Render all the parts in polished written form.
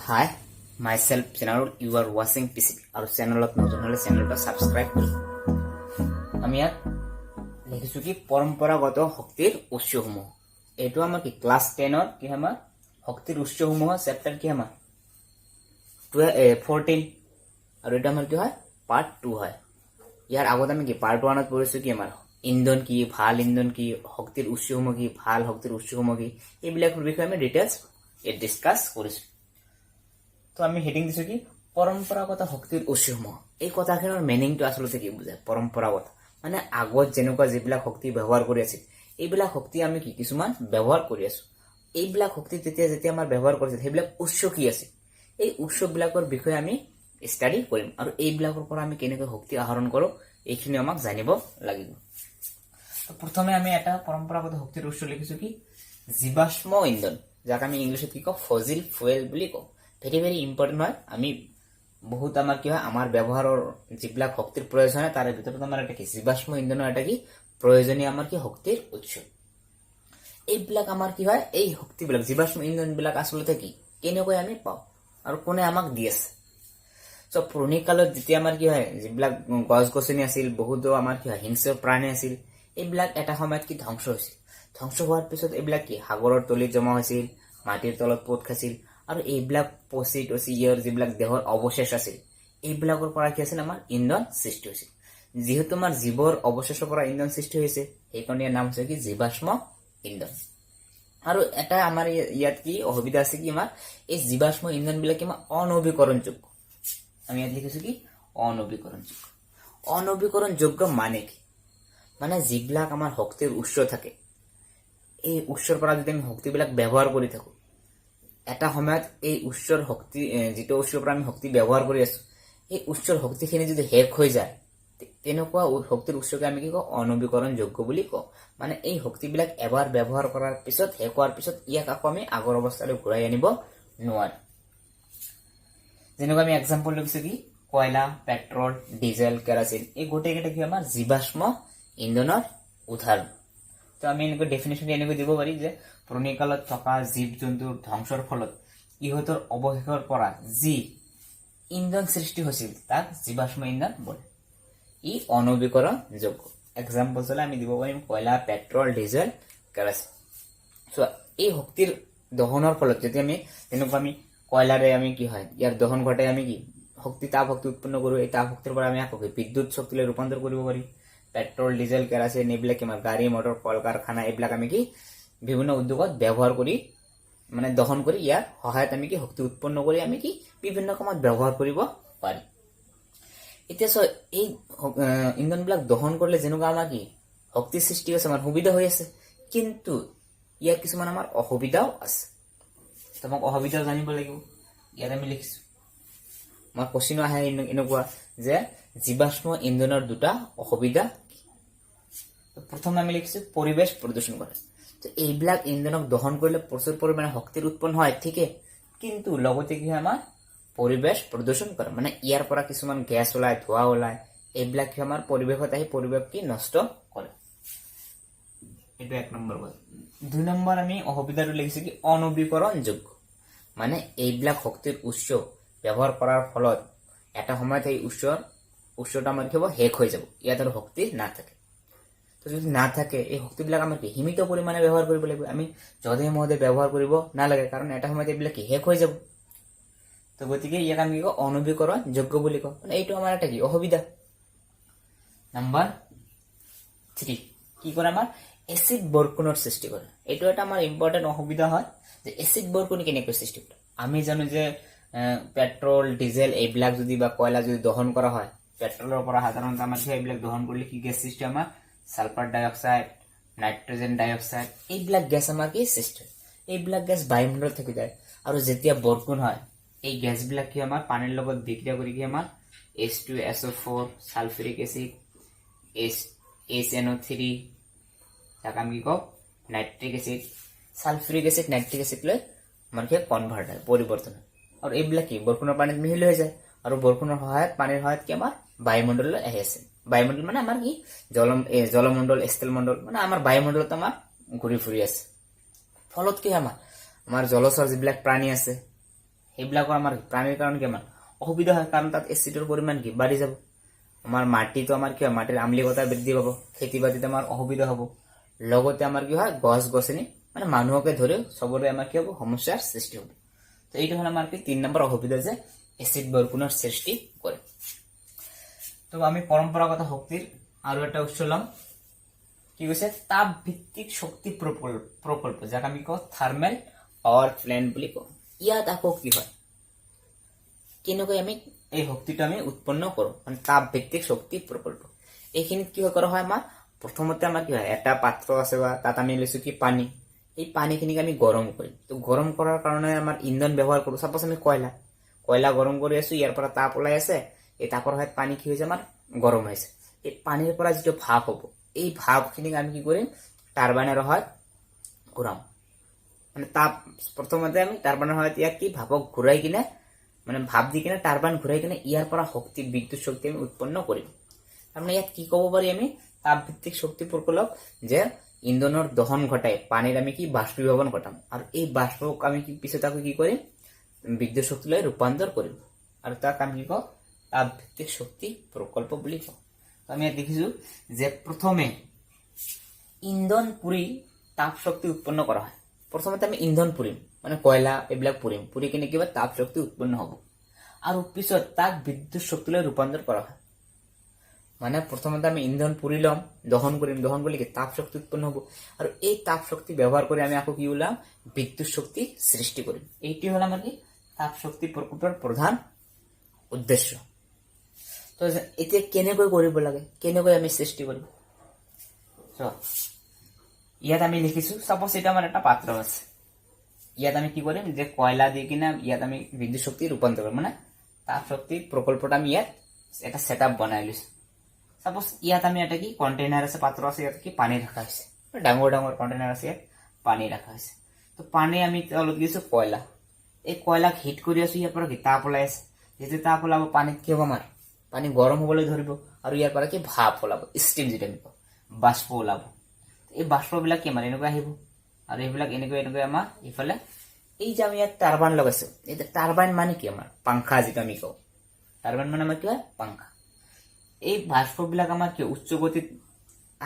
Hi, myself channel you are watching PCB আৰু চেনেলত নতুন হলে চেনেলটো সাবস্ক্ৰাইব কৰক। আমি ইয়াত লিখিছো কি পৰম্পৰাগত শক্তিৰ উৎসসমূহ। এইটো আমাৰ কি ক্লাস 10 ৰ কি আমাৰ শক্তিৰ উৎসসমূহ চেপ্টাৰ কি আমাৰ 14 আৰু এটা আমাৰ কি হয় পাৰ্ট 2 হয়। ইয়াৰ আগত আমি কি পাৰ্ট 1 ত পঢ়িছো কি আমাৰ ইন্ধন কি ভাল ইন্ধন কি শক্তিৰ উৎসসমূহ কি ভাল শক্তিৰ উৎসসমূহ কি এইবিলাকৰ বিষয়ে আমি ডিটেইলছ ডিসকাস কৰিছো। তো আমি হেডিং দিছো কি পৰম্পৰাগত শক্তিৰ উৎসসমূহ। এই কথাখনৰ মিনিংটো আসলে কি বুজায় পৰম্পৰাগত মানে আগত যেনেকুৱা যিবিলাক শক্তি ব্যৱহাৰ কৰি আছিল এইবিলাক শক্তি আমি কি কিছুমান ব্যৱহাৰ কৰি আছো। এইবিলাক শক্তি যেতিয়া আমাৰ ব্যৱহাৰ কৰিছিল সেইবিলাক উৎস কি আছে এই উৎসবিলাকৰ বিষয়ে আমি ষ্টাডি কৰিম আৰু এইবিলাকৰ পৰা আমি কেনেকৈ শক্তি আহৰণ কৰো এইখিনি আমাক জানিব লাগিব। তো প্ৰথমে আমি এটা পৰম্পৰাগত শক্তিৰ উৎস লিখিছো কি জীৱাশ্ম ইন্ধন, যাক আমি ইংলিছত কি কওঁ ফজিল ফুয়েল বুলি কওঁ। ভেরি ইম্পর্টেন্ট হয়। আমি বহুত আমার কি হয় আমার ব্যবহারের যিবিলাক শক্তির প্রয়োজন হয় তার ভিতরে আমার এটা কি জীৱাশ্ম ইন্ধনেৰ এটা কি প্ৰয়োজনীয় আমাৰ কি শক্তিৰ উৎস। এইবিলাক আমাৰ কি হয় এই শক্তিবিলাক জীৱাশ্ম ইন্ধন বিলাক আসলে কি কেনেকৈ আমি পাও আৰু কোনে আমাক দি আছে। সো পুৰণি কালত যেতিয়া আমাৰ কি হয় যিবিলাক গছ গছনি আছিল বহুতো আমাৰ কি হয় হিংস্ৰ প্ৰাণী আছিল এইবিলাক এটা সময়ত কি ধ্বংস হৈছিল। ধ্বংস হোৱাৰ পিছত এইবিলাক কি সাগৰৰ তলিত জমা হৈছিল, মাটিৰ তলত পোত খাইছিল আৰু এইবিলাক পচি টচি ইয়াৰ যিবিলাক দেহৰ অৱশেষ আছিল এইবিলাকৰ পৰা কি আছিল আমাৰ ইন্ধন সৃষ্টি হৈছিল। যিহেতু আমাৰ জীৱৰ অৱশেষৰ পৰা ইন্ধন সৃষ্টি হৈছে সেইকাৰণে ইয়াৰ নাম হৈছে কি জীৱাশ্ম ইন্ধন। আৰু এটা আমাৰ ইয়াত কি অসুবিধা আছে কি আমাৰ এই জীৱাশ্ম ইন্ধন বিলাক কি অনবীকৰণযোগ্য। আমি ইয়াত লিখিছো কি অনবীকৰণযোগ্য। অনবীকৰণযোগ্য মানে কি মানে যিবিলাক আমাৰ শক্তিৰ উৎস থাকে এই উৎসৰ পৰা যদি আমি শক্তিবিলাক ব্যৱহাৰ কৰি থাকো এটা সময়ত এই উৎসৰ শক্তি যেটো উৎসৰ পৰা আমি শক্তি ব্যৱহাৰ কৰি আছো এই উৎসৰ শক্তিখিনি যদি শেষ হৈ যায় তেনেকুৱা শক্তিৰ উৎসকে আমি কি কওঁ অনবীকৰণযোগ্য বুলি কওঁ। মানে এই শক্তিবিলাক এবাৰ ব্যৱহাৰ কৰাৰ পিছত শেষ হোৱাৰ পিছত ইয়াক আকৌ আমি আগৰ অৱস্থালৈ ঘূৰাই আনিব নোৱাৰো। যেনেকৈ আমি এক্সাম্পল লৈছো কি কয়লা, পেট্ৰল, ডিজেল, কেৰাচিন এই গোটেইকেইটা কি আমাৰ জীৱাশ্ম ইন্ধনৰ উদাহৰণ। তো আমি এনেকৈ ডেফিনেশ্যন এনেকৈ দিব পাৰি যে পুৰণি কালত থকা জীৱ জন্তুৰ ধ্বংসৰ ফলত ইহঁতৰ অৱশেষৰ পৰা যি ইন্ধন সৃষ্টি হৈছিল তাক জীৱাশ্ম ইন্ধন বোলে। ই অনবীকৰণযোগ্য। এক্সাম্পল হলে আমি দিব পাৰিম কয়লা, পেট্ৰল, ডিজেল, কেৰাচিন। সো এই শক্তিৰ দহনৰ ফলত যদি আমি তেনেকুৱা আমি কয়লাৰে আমি কি হয় ইয়াৰ দহন ঘটাই আমি কি তাপ শক্তি উৎপন্ন কৰো। এই তাপ শক্তিৰ পৰা আমি আকৌ বিদ্যুৎ শক্তিলৈ ৰূপান্তৰ কৰিব পাৰি। পেট্ৰল, ডিজেল, কেৰাচিন এইবিলাক আমাৰ গাড়ী মটৰ কল কাৰখানা এইবিলাক আমি কি বিভিন্ন উদ্যোগত ব্যৱহাৰ কৰি মানে দহন কৰি ইয়াৰ সহায়ত আমি কি শক্তি উৎপন্ন কৰি আমি কি বিভিন্ন কামত ব্যৱহাৰ কৰিব পাৰি। এতিয়া এই ইন্ধনবিলাক দহন কৰিলে যেনেকুৱা আমাৰ কি শক্তি সৃষ্টি হৈছে আমাৰ সুবিধা হৈ আছে, কিন্তু ইয়াৰ কিছুমান আমাৰ অসুবিধাও আছে। তোমাক অসুবিধাও জানিব লাগিব। ইয়াত আমি লিখিছো আমাৰ কোশ্চিন আহে এনেকুৱা যে জীৱাশ্ম ইন্ধনৰ দুটা অসুবিধা। প্ৰথমে আমি লিখিছো পৰিবেশ প্ৰদূষণ কৰে। তো এইবিলাক ইন্ধনক দহন কৰিলে প্ৰচুৰ পৰিমাণে শক্তিৰ উৎপন্ন হয় ঠিকে, কিন্তু লগতে কি হয় আমাৰ পৰিবেশ প্ৰদূষণ কৰে। মানে ইয়াৰ পৰা কিছুমান গেছ ওলায়, ধোঁৱা ওলায়, এইবিলাক কি আমাৰ পৰিৱেশত আহি পৰিৱেশ কি নষ্ট কৰে। এইটো এক নম্বৰ কথা। 2 নম্বৰ আমি অসুবিধাটো লিখিছো কি অনবীকৰণযোগ্য। মানে এইবিলাক শক্তিৰ উৎস ব্যৱহাৰ কৰাৰ ফলত এটা সময়ত এই উৎসটা আমাৰ কি হ'ব শেষ হৈ যাব, ইয়াত আৰু শক্তি নাথাকে। তো যদি নাথাকে এই শক্তিবিলাক আমাৰ কি সীমিত পৰিমাণে ব্যৱহাৰ কৰিব লাগিব। আমি যধে মধে ব্যৱহাৰ কৰিব নালাগে, কাৰণ এটা সময়ত এইবিলাক কি শেষ হৈ যাব। তো গতিকে ইয়াক আমি কি কওঁ অনবীকৰণযোগ্য বুলি কওঁ। মানে এইটো আমাৰ এটা কি অসুবিধা। নাম্বাৰ 3 কি কৰে আমাৰ এচিড বৰষুণৰ সৃষ্টি কৰে। এইটো এটা আমাৰ ইম্পৰ্টেণ্ট অসুবিধা হয় যে এচিড বৰষুণ কেনেকৈ সৃষ্টি কৰে। আমি জানো যে পেট্ৰল, ডিজেল এইবিলাক যদি বা কয়লা যদি দহন কৰা হয় পেট্ৰলৰ পৰা সাধাৰণতে আমাৰ এইবিলাক দহন কৰিলে কি গেছ সৃষ্টি আমাৰ সালফাৰ ডাই অক্সাইড, নাইট্ৰজেন ডাই অক্সাইড এইবিলাক গেছ আমাৰ কি সৃষ্টি হয়। এইবিলাক গেছ বায়ুমণ্ডলত থাকি যায় আৰু যেতিয়া বৰষুণ হয় এই গেছবিলাক কি আমাৰ পানীৰ লগত বিক্ৰিয়া কৰি কি আমাৰ H2SO4 সালফিউৰিক এসিড HNO3 যাক আমি কি কওঁ nitric acid, sulphuric acid nitric acid লৈ আমাৰ কি কনভাৰ্ট হয় পৰিৱৰ্তন হয়। আৰু এইবিলাক কি বৰষুণৰ পানীত মিহলি হৈ যায় আৰু বৰষুণৰ সহায়ত পানীৰ সহায়ত কি আমাৰ বায়ুমণ্ডললৈ আহি আছে। বায়ুমণ্ডল মানে আমাৰ কি জলমণ্ডল, স্থলমণ্ডল মানে আমাৰ বায়ুমণ্ডলত আমাৰ ঘূৰি ফুৰি আছে। ফলত কি আমাৰ জলচৰ যিবিলাক প্ৰাণী আছে সেইবিলাকৰ আমাৰ প্ৰাণীৰ কাৰণে কি আমাৰ অসুবিধা হয়, কাৰণ তাত এচিডৰ পৰিমাণ কি বাঢ়ি যাব। আমাৰ মাটিটো আমাৰ কি হয়, মাটিৰ আম্লিকতা বৃদ্ধি পাব, খেতি বাতিত আমাৰ অসুবিধা হ'ব, লগতে আমাৰ কি হয় গছ গছনি মানে মানুহকে ধৰি চবৰে আমাৰ কি হ'ব সমস্যাৰ সৃষ্টি হ'ব। তো এইটো হ'ল আমাৰ কি 3 নম্বৰ অসুবিধা, যে এচিড বৰষুণৰ সৃষ্টি কৰে। তো আমি পৰম্পৰাগত শক্তিৰ আৰু এটা উৎস লম, কি কৈছে তাপ ভিত্তিক শক্তি প্ৰকল্প, যাক আমি কওঁ থাৰ্মেল পাৱাৰ প্লেণ্ট বুলি কওঁ। ইয়াত আকৌ কি হয়, কেনেকৈ আমি এই শক্তিটো আমি উৎপন্ন কৰো, মানে তাপ ভিত্তিক শক্তি প্ৰকল্প। এইখিনিত কি কৰা হয়, আমাৰ প্ৰথমতে আমাৰ কি হয়, এটা পাত্ৰ আছে বা তাত আমি লৈছো কি পানী, এই পানীখিনিক আমি গৰম কৰিম। তো গৰম কৰাৰ কাৰণে আমাৰ ইন্ধন ব্যৱহাৰ কৰো। সাপোজ আমি কয়লা গৰম কৰি আছো, ইয়াৰ পৰা তাপ ওলাই আছে, এই তাপৰ সহায়ত পানী কি হৈছে আমাৰ গৰম হৈছে। এই পানীৰ পৰা যিটো ভাপ হ'ব, এই ভাপখিনিক আমি কি কৰিম, টাৰবাইনৰ সহায়ত ঘূৰাম। মানে তাপ প্ৰথমতে আমি টাৰবাইনৰ সহায়ত ইয়াক কি ভাপক ঘূৰাই কিনে, মানে ভাপ দি কিনে টাৰবাইন ঘূৰাই কিনে ইয়াৰ পৰা শক্তি বিদ্যুৎ শক্তি আমি উৎপন্ন কৰিম। তাৰমানে ইয়াত কি ক'ব পাৰি আমি, তাপ ভিত্তিক শক্তি প্ৰকল্প, যে ইন্ধনৰ দহন ঘটাই পানীৰ আমি কি বাষ্পীভৱন ঘটাম, আৰু এই বাষ্পক আমি কি পিছত আকৌ কি কৰিম, বিদ্যুৎ শক্তিলৈ ৰূপান্তৰ কৰিম, আৰু তাক আমি কি কওঁ তাপ ভিত্তিক শক্তি প্ৰকল্প বুলি কওঁ। আমি ইয়াত দেখিছো যে প্ৰথমে ইন্ধন পুৰি তাপ শক্তি উৎপন্ন কৰা হয়। প্ৰথমতে আমি ইন্ধন পুৰিম, মানে কয়লা এইবিলাক পুৰি কিনে কিবা তাপ শক্তি উৎপন্ন হ'ব, আৰু পিছত তাক বিদ্যুৎ শক্তিলৈ ৰূপান্তৰ কৰা হয়। মানে প্ৰথমতে আমি ইন্ধন পুৰি ল'ম, দহন কৰিলে কি তাপ শক্তি উৎপন্ন হ'ব, আৰু এই তাপ শক্তি ব্যৱহাৰ কৰি আমি আকৌ কি ওলাম, বিদ্যুৎ শক্তি সৃষ্টি কৰিম। এইটি হ'ল আমাৰ কি তাপ শক্তি প্ৰকল্পৰ প্ৰধান উদ্দেশ্য। তো এতিয়া কেনেকৈ কৰিব লাগে, কেনেকৈ আমি সৃষ্টি কৰিম, ইয়াত আমি লিখিছো, সাপোজ এটা আমাৰ এটা পাত্ৰ আছে, ইয়াত আমি কি কৰিম, যে কয়লা দি কিনে ইয়াত আমি বিদ্যুৎ শক্তি ৰূপান্তৰ কৰিম, মানে তাপ শক্তি প্ৰকল্পটা আমি ইয়াত এটা সেটআপ বনাই লৈছো। সাপোজ ইয়াত আমি এটা কি কন্টেইনাৰ আছে, পাত্ৰ আছে, ইয়াত কি পানী ৰাখা হৈছে, ডাঙৰ কন্টেইনাৰ আছে, ইয়াত পানী ৰাখা হৈছে। তো পানী আমি তলত দিছো কয়লা, এই কয়লাক হিট কৰি আছো, ইয়াৰ পৰা কি তাপ ওলাই আছে, যেতিয়া তাপ ওলাব পানীত কি হ'ব, আমাৰ পানী গৰম হ'বলৈ ধৰিব, আৰু ইয়াৰ পৰা কি ভাপ ওলাব, ষ্টিম যিটো আমি কওঁ, বাষ্প ওলাব। এই বাষ্পবিলাক কি আমাৰ এনেকৈ আহিব, আৰু এইবিলাক এনেকৈ আমাৰ ইফালে এই যে আমি ইয়াত টাৰবাইন লগাইছো, এই টাৰবাইন মানে কি আমাৰ পাংখা যিটো আমি কওঁ, টাৰবাইন মানে আমাৰ কি হয় পাংখা। এই বাষ্পবিলাক আমাৰ কি উচ্চ গতিত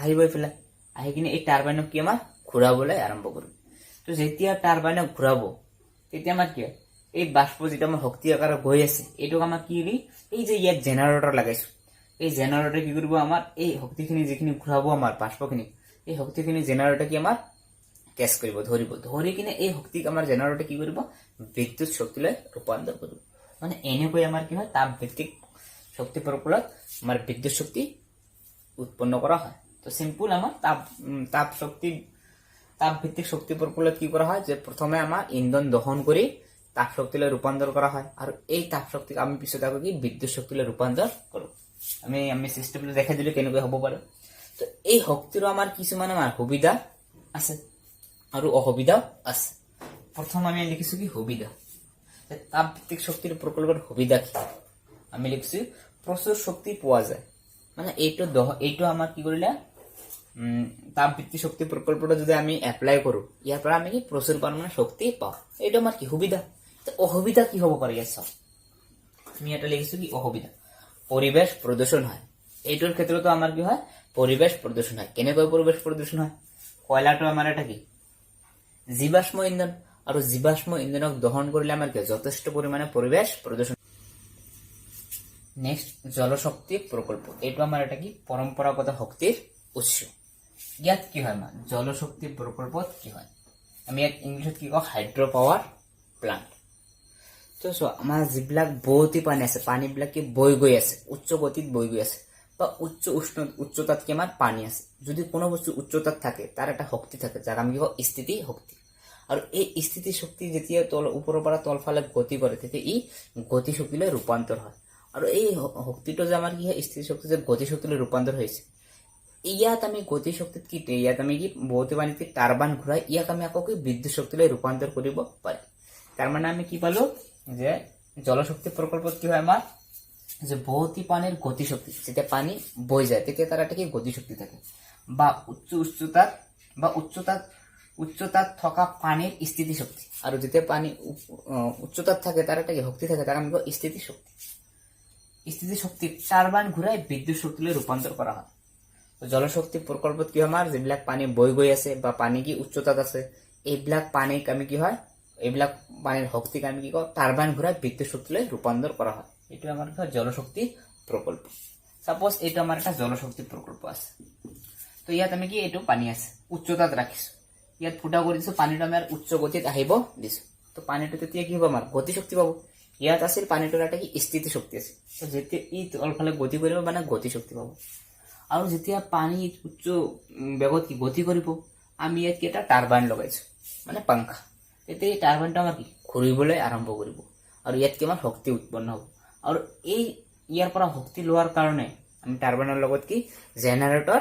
আহিব, এইফালে আহি কিনে এই টাৰবাইনক কি আমাৰ ঘূৰাবলৈ আৰম্ভ কৰিম। তো যেতিয়া টাৰবাইনক ঘূৰাব, তেতিয়া আমাৰ কি হয়, এই বাষ্প যিটো আমাৰ শক্তি আকাৰে গৈ আছে, এইটোক আমাৰ কি এই যে ইয়াত জেনাৰেটৰ লাগাইছো, এই জেনাৰেটৰে কি কৰিব, আমাৰ এই শক্তিখিনি যিখিনি ঘূৰাব আমাৰ বাষ্পখিনি, এই শক্তিখিনি জেনাৰেটৰে কি আমাৰ কেচ কৰিব, ধৰি কিনে এই শক্তিক আমাৰ জেনাৰেটৰে কি কৰিব, বিদ্যুৎ শক্তিলৈ ৰূপান্তৰ কৰিব। মানে এনেকৈ আমাৰ কি হয়, তাপ ভিত্তিক শক্তি প্ৰকল্পত আমাৰ বিদ্যুৎ শক্তি উৎপন্ন কৰা হয়। তো সিম্পল আমাৰ তাপ ভিত্তিক শক্তি প্ৰকল্পত কি কৰা হয়, যে প্ৰথমে আমাৰ ইন্ধন দহন কৰি তাপ শক্তিলৈ ৰূপান্তৰ কৰা হয়, আৰু এই তাপ শক্তিক আমি পিছত আকৌ কি বিদ্যুৎ শক্তিলৈ ৰূপান্তৰ কৰো। আমি চিষ্টেমটো দেখাই দিলো কেনেকৈ হ'ব পাৰে। তো এই শক্তিৰো আমাৰ কিছুমান আমাৰ সুবিধা আছে আৰু অসুবিধাও আছে। প্ৰথম আমি লিখিছো কি সুবিধা, তাপ ভিত্তিক শক্তিৰ প্ৰকল্পৰ সুবিধা কি, আমি লিখিছো প্ৰচুৰ শক্তি পোৱা যায়। মানে এইটো আমাৰ কি কৰিলে, তাপ ভিত্তিক শক্তি প্ৰকল্পটো যদি আমি এপ্লাই কৰো, ইয়াৰ পৰা আমি কি প্ৰচুৰ পৰিমাণে শক্তি পাওঁ, এইটো আমাৰ কি সুবিধা। অসুবিধা কি হ'ব পাৰে, ইয়াত চাওঁ, আমি এটা লিখিছো কি অসুবিধা, পৰিবেশ প্ৰদূষণ হয়। এইটোৰ ক্ষেত্ৰতো আমাৰ কি হয়, পৰিবেশ প্ৰদূষণ হয়। কেনেকৈ পৰিবেশ প্ৰদূষণ হয়, কয়লাটো আমাৰ এটা কি জীৱাশ্ম ইন্ধন, আৰু জীৱাশ্ম ইন্ধনক দহন কৰিলে আমাৰ কি যথেষ্ট পৰিমাণে পৰিবেশ প্ৰদূষণ। নেক্সট জলশক্তি প্ৰকল্প, এইটো আমাৰ এটা কি পৰম্পৰাগত শক্তিৰ উৎস। ইয়াত কি হয়, আমাৰ জলশক্তি প্ৰকল্পত কি হয়, আমি ইয়াত ইংলিছত কি কওঁ হাইড্ৰ পাৱাৰ প্লান্ট। তো আমাৰ যিবিলাক বৌতি পানী আছে, পানীবিলাক কি বৈ গৈ আছে, উচ্চ গতিত বৈ গৈ আছে, বা উচ্চতাত কি আমাৰ পানী আছে। যদি কোনো বস্তু উচ্চতাত থাকে, তাৰ এটা শক্তি থাকে, যাক আমি কি কওঁ স্থিতি শক্তি। আৰু এই স্থিতি শক্তি যেতিয়া ওপৰৰ পৰা তলফালে গতি কৰে, তেতিয়া ই গতি শক্তিলৈ ৰূপান্তৰ হয়। আৰু এই শক্তিটো যে আমাৰ কি হয়, স্থিতি শক্তি যে গতি শক্তিলৈ ৰূপান্তৰ হৈছে, ইয়াত আমি গতি শক্তিত কি, ইয়াত আমি কি বৌতি পানীত টাৰবাইন ঘূৰাই ইয়াক আমি আকৌ কি বিদ্যুৎ শক্তিলৈ ৰূপান্তৰ কৰিব পাৰি। তাৰমানে আমি কি পালো, যে জলশক্তি প্ৰকল্পত কি হয় আমাৰ, যে বৌতি পানীৰ গতি শক্তি, যেতিয়া পানী বৈ যায় তেতিয়া তাৰ এটা কি গতি শক্তি থাকে, বা উচ্চতাত উচ্চতাত থকা পানীৰ স্থিতি শক্তি, আৰু যেতিয়া পানী উচ্চতাত থাকে তাৰ এটা কি শক্তি থাকে, তাক আমি কওঁ স্থিতি শক্তি। স্থিতি শক্তিক টাৰবাইন ঘূৰাই বিদ্যুৎ শক্তিলৈ ৰূপান্তৰ কৰা হয়। জলশক্তি প্ৰকল্পত কি হয়, আমাৰ যিবিলাক পানী বৈ গৈ আছে বা পানী কি উচ্চতাত আছে, এইবিলাক পানীক আমি কি হয়, এইবিলাক পানীৰ শক্তিক আমি কি কওঁ, টাৰবাইন ঘূৰাই বিদ্যুৎ শক্তিলৈ ৰূপান্তৰ কৰা হয়। এইটো আমাৰ কি হয়, জলশক্তি প্ৰকল্প। সাপোজ এইটো আমাৰ এটা জলশক্তি প্ৰকল্প আছে, তো ইয়াত আমি কি এইটো পানী আছে উচ্চতাত ৰাখিছো, ইয়াত ফুটা কৰি দিছো, পানীটো আমি উচ্চ গতিত আহিব দিছো, তো পানীটো তেতিয়া কি হ'ব, আমাৰ গতি শক্তি পাব। ইয়াত আছিল পানীটোৰ এটা কি স্থিতি শক্তি আছে, তো যেতিয়া ই তলফালে গতি কৰিব মানে গতি শক্তি পাব। আৰু যেতিয়া পানী উচ্চ বেগত কি গতি কৰিব, আমি ইয়াত কি এটা টাৰবাইন লগাইছো মানে পাংখা, তেতিয়া এই টাৰবাইনটো আমাৰ কি ঘূৰিবলৈ আৰম্ভ কৰিব, আৰু ইয়াত কি আমাৰ শক্তি উৎপন্ন হ'ব। আৰু এই ইয়াৰ পৰা শক্তি লোৱাৰ কাৰণে আমি টাৰবাইনৰ লগত কি জেনাৰেটৰ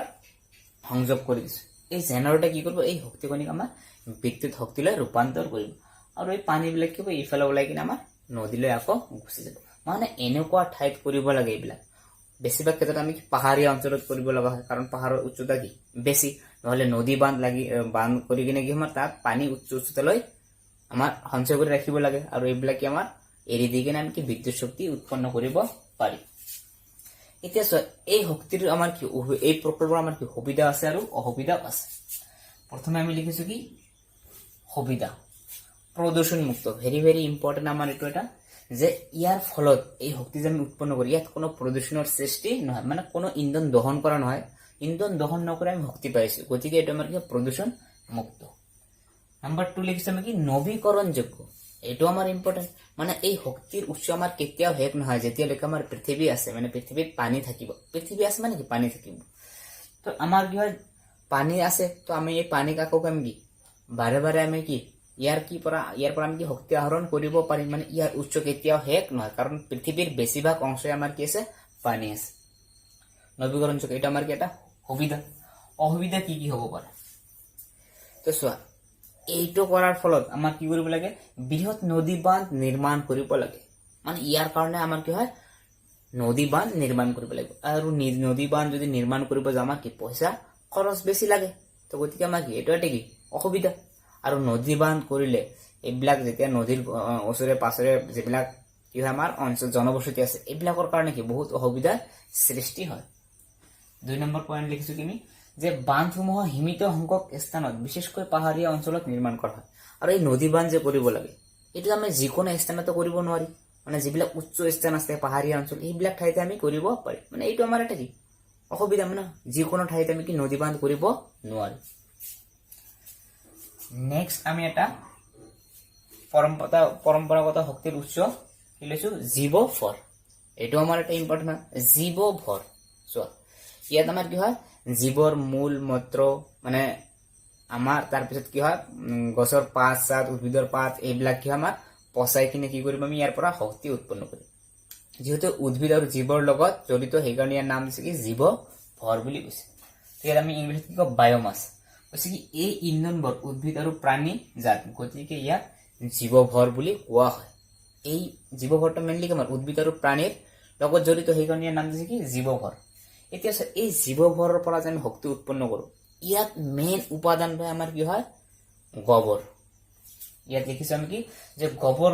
সংযোগ কৰি দিছো। এই জেনাৰেটৰে কি কৰিব, এই শক্তিকণিক আমাৰ বিদ্যুৎ শক্তিলৈ ৰূপান্তৰ কৰিব, আৰু এই পানীবিলাক কি হ'ব, ইফালে ওলাই কিনে আমাৰ নদীলৈ আকৌ গুচি যাব। মানে এনেকুৱা ঠাইত কৰিব লাগে এইবিলাক। বেছিভাগ ক্ষেত্ৰত আমি পাহাৰীয়া অঞ্চলত কৰিব লগা হয়, কাৰণ পাহাৰৰ উচ্চতা কি বেছি, নহলে নদী বান্ধ কৰি কিনে কি আমাৰ তাত পানী উচ্চ উচ্চতালৈ আমাৰ সঞ্চয় কৰি ৰাখিব লাগে, আৰু এইবিলাকে আমাৰ এৰি দি কিনে আমি কি বিদ্যুৎ শক্তি উৎপন্ন কৰিব পাৰি। এতিয়া চোৱা, এই শক্তিৰ আমাৰ কি এই প্ৰকল্পৰ আমাৰ কি সুবিধা আছে আৰু অসুবিধাও আছে। প্ৰথমে আমি লিখিছো কি সুবিধা, প্ৰদূষণ মুক্ত, ভেৰি ভেৰি ইম্পৰ্টেণ্ট আমাৰ এইটো এটা, যে ইয়াৰ ফলত এই শক্তি যে আমি উৎপন্ন কৰি ইয়াত কোনো প্ৰদূষণৰ সৃষ্টি নহয়, মানে কোনো ইন্ধন দহন কৰা নহয়, ইন্ধন দহন নকৰে আমি শক্তি পাইছো, গতিকে এইটো আমাৰ কি প্ৰদূষণ মুক্ত। নাম্বাৰ 2 লিখিছো আমি কি নবীকৰণযোগ্য, এইটো আমাৰ ইম্পৰ্টেণ্ট, মানে এই শক্তিৰ উৎস আমাৰ কেতিয়াও শেষ নহয় যেতিয়ালৈকে আমাৰ পৃথিৱী আছে, মানে পৃথিৱীত পানী থাকিব, পৃথিৱী আছে মানে কি পানী থাকিব। তো আমাৰ কি হয় পানী আছে, তো আমি এই পানীক আকৌ আমি কি বাৰে বাৰে আমি কি ইয়াৰ পৰা আমি কি শক্তি আহৰণ কৰিব পাৰিম, মানে ইয়াৰ উৎস কেতিয়াও শেষ নহয়, কাৰণ পৃথিৱীৰ বেছিভাগ অংশই আমাৰ কি আছে পানী আছে। নবীকৰণযোগ্য এটা আমাৰ কি এটা সুবিধা। অসুবিধা কি কি হ'ব পাৰে, তো চোৱা এইটো কৰাৰ ফলত আমাৰ কি কৰিব লাগে, বৃহৎ নদী বান্ধ নিৰ্মাণ কৰিব লাগে, মানে ইয়াৰ কাৰণে আমাৰ কি হয় নদী বান্ধ নিৰ্মাণ কৰিব লাগিব, আৰু নদী বান্ধ যদি নিৰ্মাণ কৰিব যাওঁ আমাৰ কি পইচা খৰচ বেছি লাগে, তো গতিকে আমাৰ কি এইটো এটা কি অসুবিধা। আৰু নদী বান্ধ কৰিলে এইবিলাক যেতিয়া নদীৰ ওচৰে পাছৰে যিবিলাক কি হয় আমাৰ অঞ্চল জনবসতি আছে, এইবিলাকৰ কাৰণে কি বহুত অসুবিধাৰ সৃষ্টি হয়। 2 নম্বৰ পইণ্ট লিখিছো কি যে বান্ধসমূহ সীমিত সংখ্যক স্থানত বিশেষকৈ পাহাৰীয়া অঞ্চলত নিৰ্মাণ কৰা হয়, আৰু এই নদী বান্ধ যে কৰিব লাগে এইটো আমি যিকোনো স্থানতে কৰিব নোৱাৰি, মানে যিবিলাক উচ্চ স্থান আছে পাহাৰীয়া অঞ্চল এইবিলাক ঠাইতে আমি কৰিব পাৰিম, মানে এইটো আমাৰ এটা কি অসুবিধা, মানে যিকোনো ঠাইতে আমি কি নদী বান্ধ কৰিব নোৱাৰি। নেক্সট আমি এটা পৰম্পৰাগত শক্তিৰ উৎস কি লৈছো জীৱ ভৰ, এইটো আমাৰ এটা ইম্পৰ্টেণ্ট জীৱ ভৰ। চোৱা ইয়াত আমাৰ কি হয় জীৱৰ মূল মূত্ৰ মানে আমাৰ তাৰপিছত কি হয় গছৰ পাত চাত উদ্ভিদৰ পাত এইবিলাক কি আমাৰ পচাই কিনে কি কৰিম আমি ইয়াৰ পৰা শক্তি উৎপন্ন কৰিম, যেহেতু উদ্ভিদ আৰু জীৱৰ লগত জড়িত সেইকাৰণে ইয়াৰ নাম দিছে কি জীৱ ভৰ বুলি কৈছে। ইয়াত আমি ইংলিছত কি কওঁ বায়োমাছ, কৈছে কি এই ইন্ধনবোৰ উদ্ভিদ আৰু প্ৰাণী জাত, গতিকে ইয়াক জীৱভৰ বুলি কোৱা হয়। এই জীৱভৰটো মেইনলি আমাৰ উদ্ভিদ আৰু প্ৰাণীৰ লগত জড়িত সেইকাৰণে ইয়াৰ নাম দিছে কি জীৱভৰ। এতিয়া এই জীৱভৰৰ পৰা যে আমি শক্তি উৎপন্ন কৰো ইয়াত মেইন উপাদানটো আমাৰ কি হয় গোবৰ। ইয়াত দেখিছো আমি কি যে গোবৰ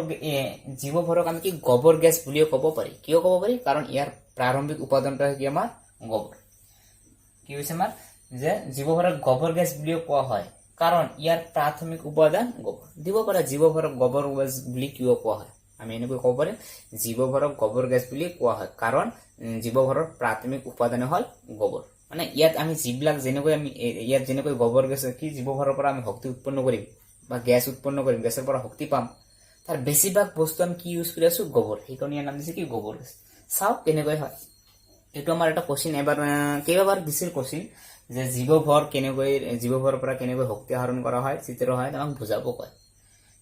জীৱভৰক আমি কি গোবৰ গেছ বুলিও ক'ব পাৰি, কিয় ক'ব পাৰি কাৰণ ইয়াৰ প্ৰাৰম্ভিক উপাদানটো কি আমাৰ গোবৰ। কি হৈছে আমাৰ যে জীৱভৰক গোবৰ গেছ বুলিও কোৱা হয় কাৰণ ইয়াৰ প্ৰাথমিক উপাদান গোবৰ। দিব পাৰে জীৱভৰক গোবৰ গেছ বুলি কিয় কোৱা হয়, আমি এনেকৈ ক'ব পাৰিম জীৱভৰক গোবৰ গেছ বুলি কোৱা হয় কাৰণ জীৱভৰৰ প্ৰাথমিক উপাদান হল গোবৰ। মানে ইয়াত আমি যিবিলাক যেনেকৈ আমি ইয়াত যেনেকৈ গোবৰ গেছ কি জীৱভৰৰ পৰা আমি শক্তি উৎপন্ন কৰিম বা গেছ উৎপন্ন কৰিম, গেছৰ পৰা শক্তি পাম, তাৰ বেছিভাগ বস্তু আমি কি ইউজ কৰি আছো গোবৰ, সেইকাৰণে ইয়াৰ নাম দিছে কি গোবৰ গেছ। চাওক কেনেকৈ হয়, এইটো আমাৰ এটা কোশ্চিন এবাৰ কেইবাবাৰ দিছিল কোশ্চিন যে জীৱভৰৰ পৰা কেনেকৈ শক্তি আহৰণ কৰা হয় চিত্ৰ হয় আমাক বুজাব কয়।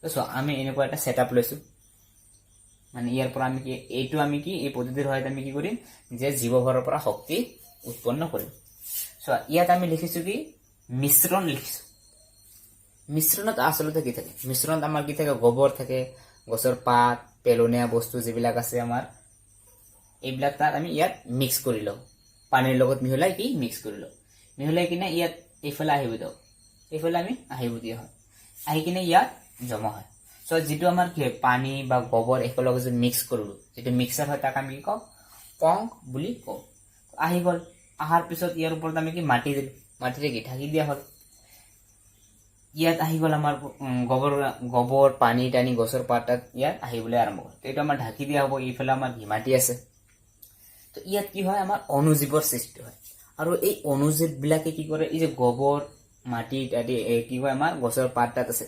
তো আমি এনেকুৱা এটা ছেটআপ লৈছো, মানে ইয়াৰ পৰা আমি কি এইটো আমি কি এই পদ্ধতিৰ সহায়ত আমি কি কৰিম যে জীৱভৰৰ পৰা শক্তি উৎপন্ন কৰিম। ইয়াত আমি লিখিছো কি মিশ্ৰণ লিখিছো। মিশ্ৰণত আচলতে কি থাকে, মিশ্ৰণত আমাৰ কি থাকে গোবৰ থাকে, গছৰ পাত পেলনীয়া বস্তু যিবিলাক আছে আমাৰ এইবিলাক তাত আমি ইয়াত মিক্স কৰি লওঁ, পানীৰ লগত মিহলাই কি মিক্স কৰি লওঁ, মিহলাই কিনে ইয়াত এইফালে আহিব দিওঁ, এইফালে আমি আহিব দিয়া হয়, আহি কিনে ইয়াত জমা হয়। চ' যিটো আমাৰ কি হয় পানী বা গোবৰ একেলগে যে মিক্স কৰিলো, যিটো মিক্সাৰ হয় তাক আমি কি কওঁ পংক বুলি কওঁ। আহি গ'ল, অহাৰ পিছত ইয়াৰ ওপৰত আমি কি মাটি দিলো, মাটিৰে কি ঢাকি দিয়া হ'ল। ইয়াত আহি গ'ল আমাৰ গোবৰ পানী টানি গছৰ পাতাত ইয়াত আহিবলৈ আৰম্ভ হ'ল। এইটো আমাৰ ঢাকি দিয়া হ'ব। এইফালে আমাৰ মাটি আছে। তো ইয়াত কি হয় আমাৰ অনুজীৱৰ সৃষ্টি হয়। আৰু এই অনুজীৱ বিলাকে কি কৰে, এই যে গোবৰ মাটি আদি কি কয় আমাৰ গছৰ পাত তাত আছে,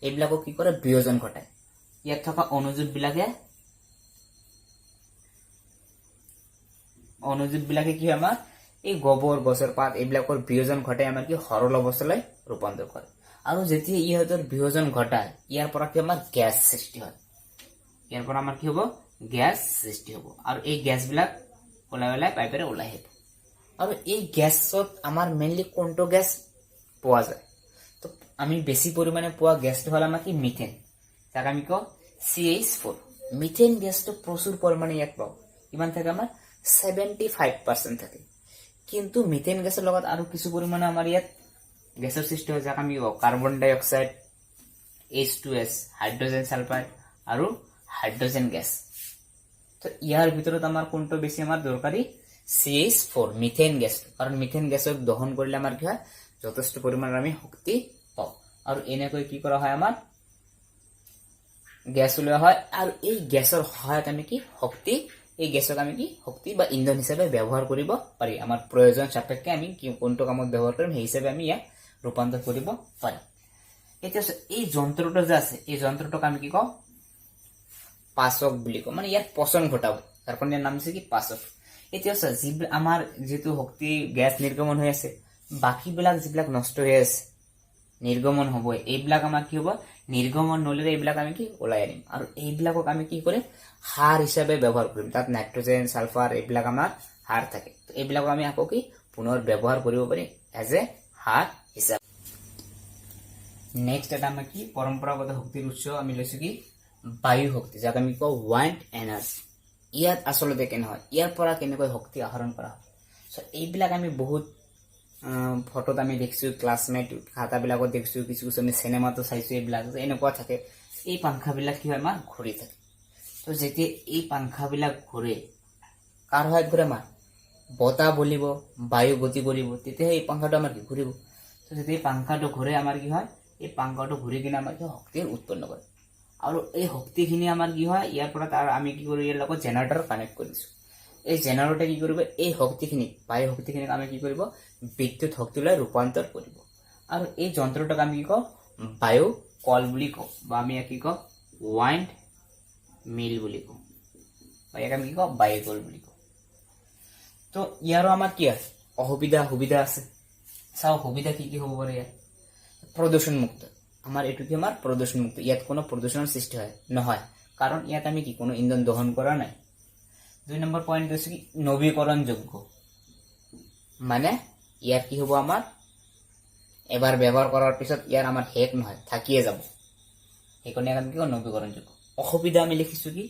এইবিলাকক কি কৰে বিয়োজন ঘটায়। ইয়াত থকা অনুজীৱ বিলাকে কি হয় আমাৰ এই গোবৰ গছৰ পাত এইবিলাকৰ বিয়োজন ঘটাই আমাৰ কি সৰল অৱস্থালৈ ৰূপান্তৰ কৰে। আৰু যেতিয়া ইহঁতৰ বিয়োজন ঘটায় ইয়াৰ পৰা কি আমাৰ গেছ সৃষ্টি হয়। ইয়াৰ পৰা আমাৰ কি হ'ব গেছ সৃষ্টি হ'ব। আৰু এই গেছ বিলাক ওলাই পাইপেৰে ওলাই আহিব। আৰু এই গেছত আমাৰ মেইনলি কোনটো গেছ পোৱা যায়, তো আমি বেছি পৰিমাণে পোৱা গেছটো হ'ল আমাৰ কি মিথেন, যাক আমি কওঁ CH4। মিথেন গেছটো প্ৰচুৰ পৰিমাণে ইয়াত পাওঁ। কিমান থাকে আমাৰ 75% থাকে। কিন্তু মিথেন গেছৰ লগত আৰু কিছু পৰিমাণে আমাৰ ইয়াত গেছৰ সৃষ্টি হয়, যাক আমি কওঁ কাৰ্বন ডাই অক্সাইড, H2S, হাইড্ৰজেন সালফাইড আৰু হাইড্ৰজেন গেছ। তো ইয়াৰ ভিতৰত আমাৰ কোনটো বেছি আমাৰ দৰকাৰী CH4 মিথেন গেছ। কাৰণ মিথেন গেছক দহন কৰিলে আমাৰ কি হয় যথেষ্ট পৰিমাণৰ আমি শক্তি পাওঁ। আৰু এনেকৈ কি কৰা হয় আমাৰ গেছ ওলোৱা হয়। আৰু এই গেছৰ সহায়ত আমি কি এই গেছক আমি কি শক্তি বা ইন্ধন হিচাপে ব্যৱহাৰ কৰিব পাৰি। আমাৰ প্ৰয়োজন সাপেক্ষে আমি কোনটো কামত ব্যৱহাৰ কৰিম সেই হিচাপে আমি ইয়াক ৰূপান্তৰ কৰিব পাৰিম। এতিয়া এই যন্ত্ৰটো যে আছে, এই যন্ত্ৰটোক আমি কি কওঁ পাচক বুলি কওঁ, মানে ইয়াত পচন ঘটাব, তাৰ কাৰণে ইয়াৰ নাম হৈছে কি পাচক। এতিয়া আমাৰ যিটো শক্তি গেছ নিৰ্গমন হৈ আছে, বাকীবিলাক যিবিলাক নষ্ট হৈ আছে নিৰ্গমন হ'ব, এইবিলাক আমাৰ কি হ'ব নিৰ্গমন নললে এইবিলাক আমি কি ওলাই আনিম। আৰু এইবিলাকক আমি কি কৰিম সাৰ হিচাপে ব্যৱহাৰ কৰিম। তাত নাইট্ৰজেন সালফাৰ এইবিলাক আমাৰ সাৰ থাকে। এইবিলাকক আমি আকৌ কি পুনৰ ব্যৱহাৰ কৰিব পাৰিম এজ এ সাৰ হিচাপে। নেক্সট এটা আমাৰ কি পৰম্পৰাগত শক্তিৰ উৎস আমি লৈছো কি বায়ু শক্তি, যাক আমি কওঁ ওয়াইণ্ড এনাৰ্জি। ইয়াত আচলতে কেনে হয়, ইয়াৰ পৰা কেনেকৈ শক্তি আহৰণ কৰা হয়। চ' এইবিলাক আমি বহুত ফটোত আমি দেখিছো, ক্লাছমেট খাতাবিলাকত দেখিছো, কিছু আমি চিনেমাতো চাইছো। এইবিলাক এনেকুৱা থাকে, এই পাংখাবিলাক কি হয় আমাৰ ঘূৰি থাকে। তো যেতিয়া এই পাংখাবিলাক ঘূৰে, কাৰ সহায়ত ঘূৰে আমাৰ বতাহ বলিব, বায়ু গতি কৰিব, তেতিয়াহে এই পাংখাটো আমাৰ কি ঘূৰিব। তো যেতিয়া এই পাংখাটো ঘূৰে আমাৰ কি হয় এই পাংখাটো ঘূৰি কিনে আমাৰ কি শক্তি উৎপন্ন কৰে। আৰু এই শক্তিখিনি আমাৰ কি হয় ইয়াৰ পৰা তাৰ আমি কি কৰো ইয়াৰ লগত জেনাৰেটৰ কানেক্ট কৰিছো। এই জেনাৰেটৰে কি কৰিব এই শক্তিখিনি বায়ু শক্তিখিনিক আমি কি কৰিব বিদ্যুৎ শক্তিলৈ ৰূপান্তৰ কৰিব। আৰু এই যন্ত্ৰটোক আমি কি কওঁ বায়ু কল বুলি কওঁ, বা আমি কি কওঁ ওয়াইণ্ড মিল বুলি কওঁ, বা ইয়াক আমি কি কওঁ বায়ু কল বুলি কওঁ। তো ইয়াৰো আমাৰ কি আছে সুবিধা আছে। চাও সুবিধা কি কি হ'ব পাৰে। ইয়াত প্ৰদূষণ মুক্ত, আমাৰ এইটো কি আমাৰ প্ৰদূষণ মুক্ত, ইয়াত কোনো প্ৰদূষণৰ সৃষ্টি হয় নহয়, কাৰণ ইয়াত আমি কি কোনো ইন্ধন দহন কৰা নাই। 2 নম্বৰ পইণ্ট হৈছে কি নৱীকৰণযোগ্য, মানে ইয়াৰ কি হ'ব আমাৰ এবাৰ ব্যৱহাৰ কৰাৰ পিছত ইয়াৰ আমাৰ শেষ নহয়, থাকিয়ে যাব, সেইকাৰণে আমি কি নৱীকৰণযোগ্য। অসুবিধা আমি লিখিছো কি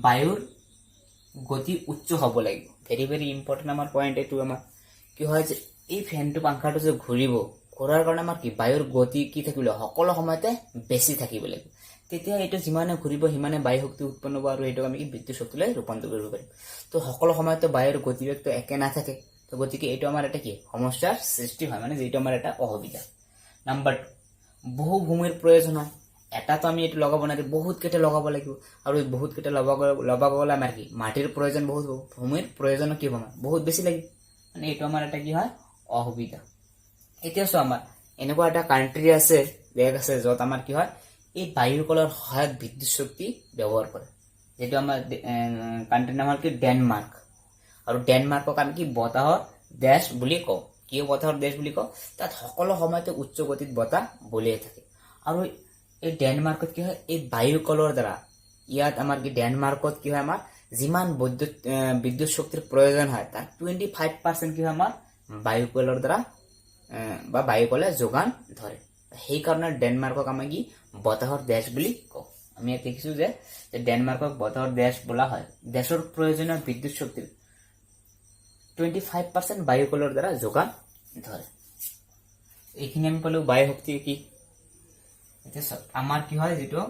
বায়ুৰ গতি উচ্চ হ'ব লাগিব। ভেৰি ভেৰি ইম্পৰ্টেণ্ট আমাৰ পইণ্ট এইটো। আমাৰ কি হয় যে এই ফেনটো পাংখাটো যে ঘূৰাৰ কাৰণে আমাৰ কি বায়ুৰ গতি কি থাকিব সকলো সময়তে বেছি থাকিব লাগিব। তেতিয়া এইটো যিমানে ঘূৰিব সিমানে বায়ু শক্তি উৎপন্ন হ'ব, আৰু এইটোক আমি কি বিদ্যুৎ শক্তিলৈ ৰূপান্তৰ কৰিব পাৰিম। তো সকলো সময়তে বায়ুৰ গতিবেগটো একে নাথাকে, তো গতিকে এইটো আমাৰ এটা কি সমস্যাৰ সৃষ্টি হয়, মানে যিটো আমাৰ এটা অসুবিধা। নাম্বাৰ 2 বহু ভূমিৰ প্ৰয়োজন হয়। এটাতো আমি এইটো লগাব নোৱাৰি, বহুত কেইটা লগাব লাগিব, আৰু বহুত কেইটা লগাব গ'লে আমাৰ কি মাটিৰ প্ৰয়োজন বহুত হ'ব, ভূমিৰ প্ৰয়োজন কি হ'ব আমাৰ বহুত বেছি লাগিব, মানে এইটো আমাৰ এটা কি হয় অসুবিধা। এতিয়া চোৱা আমাৰ এনেকুৱা এটা কাণ্ট্ৰি আছে, দেশ আছে, য'ত আমাৰ কি হয় এই বায়ু কলৰ সহায়ত বিদ্যুৎ শক্তি ব্যৱহাৰ কৰে, যিটো আমাৰ কাণ্ট্ৰিৰ নাম হ'ল কি ডেনমাৰ্ক। আৰু ডেনমাৰ্কক আমি কি বতাহৰ দেশ বুলি কওঁ। কিয় বতাহৰ দেশ বুলি কওঁ, তাত সকলো সময়তে উচ্চ গতিত বতাহ বলিয়ে থাকে। আৰু এই ডেনমাৰ্কত কি হয় এই বায়ু কলৰ দ্বাৰা, ইয়াত আমাৰ কি ডেনমাৰ্কত কি হয় আমাৰ যিমান বিদ্যুৎ শক্তিৰ প্ৰয়োজন হয় তাত 25% কি হয় আমাৰ বায়ু কলৰ দ্বাৰা বা বায়ু কলে যোগান ধৰে। সেইকাৰণে ডেনমাৰ্কক আমি কি বতাহৰ দেশ বুলি কওঁ। আমি ইয়াত দেখিছো যে ডেনমাৰ্কক বতাহৰ দেশ বোলা হয়। দেশৰ প্ৰয়োজনীয় বিদ্যুৎ শক্তিৰ 25% বায়ু কলৰ দ্বাৰা যোগান ধৰে। এইখিনি আমি পালো বায়ু শক্তি কি। এতিয়া চাওক আমাৰ কি হয় যিটো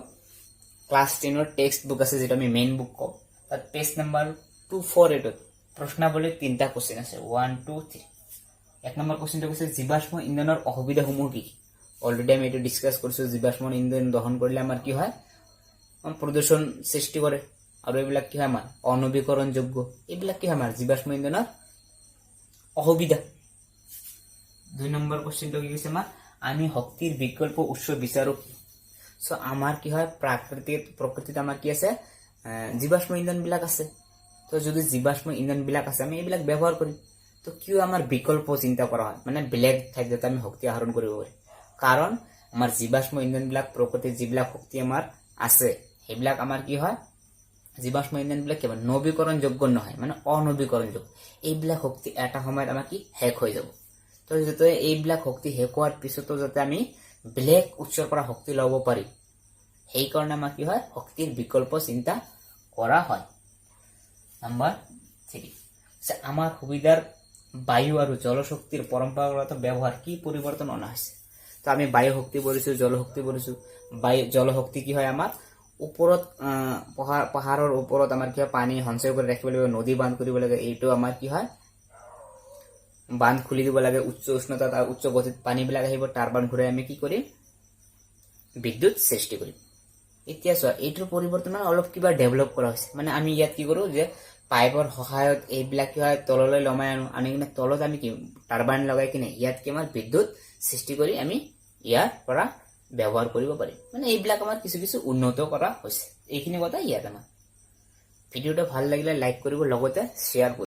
ক্লাছ 10ৰ টেক্সট বুক আছে যেটা আমি মেইন বুক কওঁ তাত পেজ নাম্বাৰ 248 প্ৰশ্নাৱলীৰ 3টা কোশ্চেন আছে 1 2 3। এক নম্বৰ কোশ্চেনটো কৈছে জীৱাশ্ম ইন্ধনৰ অসুবিধাসমূহ কি। অলৰেডি আমি এইটো ডিসকাস কৰিছো জীৱাশ্ম ইন্ধন দহন কৰিলে আমাৰ কি হয় প্ৰদূষণ সৃষ্টি কৰে আৰু এইবিলাক কি হয় আমাৰ অনবীকৰণযোগ্য এইবিলাক কি হয় আমাৰ জীৱাশ্ম ইন্ধনৰ অসুবিধা। 2 নম্বৰ কোশ্চেনটো কি কৈছে আমাৰ আমি শক্তিৰ বিকল্প উৎস বিচাৰো কি। সো আমাৰ কি হয় প্ৰকৃতিত আমাৰ কি আছে জীৱাশ্ম ইন্ধন বিলাক আছে। তো যদি জীৱাশ্ম ইন্ধন বিলাক আছে আমি এইবিলাক ব্যৱহাৰ কৰিম। তো কিয় আমাৰ বিকল্প চিন্তা কৰা হয় মানে বেলেগ ঠাইত যাতে আমি শক্তি আহৰণ কৰিব পাৰি। কাৰণ আমাৰ জীৱাশ্ম ইন্ধন বিলাক প্ৰকৃতিত যিবিলাক শক্তি আমাৰ আছে সেইবিলাক আমাৰ কি হয় জীৱাশ্ম ইন্ধন বিলাক কেৱল নবীকৰণযোগ্য নহয় মানে অনবীকৰণযোগ্য। এইবিলাক শক্তি এটা সময়ত আমাৰ কি শেষ হৈ যাব। তো যাতে এইবিলাক শক্তি শেষ হোৱাৰ পিছতো যাতে আমি বেলেগ উৎসৰ পৰা শক্তি ল'ব পাৰি সেই কাৰণে আমাৰ কি হয় শক্তিৰ বিকল্প চিন্তা কৰা হয়। নাম্বাৰ 3 আমাৰ সুবিধাৰ বায়ু আৰু জলশক্তিৰ পৰম্পৰাগত ব্যৱহাৰ কি পৰিৱৰ্তন অনা হৈছে। তো আমি বায়ু শক্তি পঢ়িছো জলশক্তি পঢ়িছো। জলশক্তি কি হয় আমাৰ ওপৰত পাহাৰৰ ওপৰত আমাৰ কি হয় পানী সঞ্চয় কৰি ৰাখিব লাগিব নদী বান্ধ কৰিব লাগে। এইটো আমাৰ কি হয় বান্ধ খুলি দিব লাগে উচ্চ উষ্ণতাত আৰু উচ্চ গতিত পানীবিলাক আহিব টাৰবাইন ঘূৰাই আমি কি কৰিম বিদ্যুৎ সৃষ্টি কৰিম। এতিয়া চোৱা এইটোৰ পৰিৱৰ্তন অলপ কিবা ডেভেলপ কৰা হৈছে মানে আমি ইয়াত কি কৰো যে পাইপৰ সহায়ত এইবিলাক কি হয় তললৈ লমাই আনি কিনে তলত আমি কি টাৰবাইন লগাই কিনে ইয়াত কি আমাৰ বিদ্যুৎ সৃষ্টি কৰি আমি ইয়াৰ পৰা ব্যৱহাৰ কৰিব পাৰিম। মানে এইবিলাক আমাৰ কিছু কিছু উন্নত কৰা হৈছে। এইখিনি কথা ইয়াত আমাৰ ভিডিওটা ভাল লাগিলে লাইক কৰিব লগতে শ্বেয়াৰ কৰিব।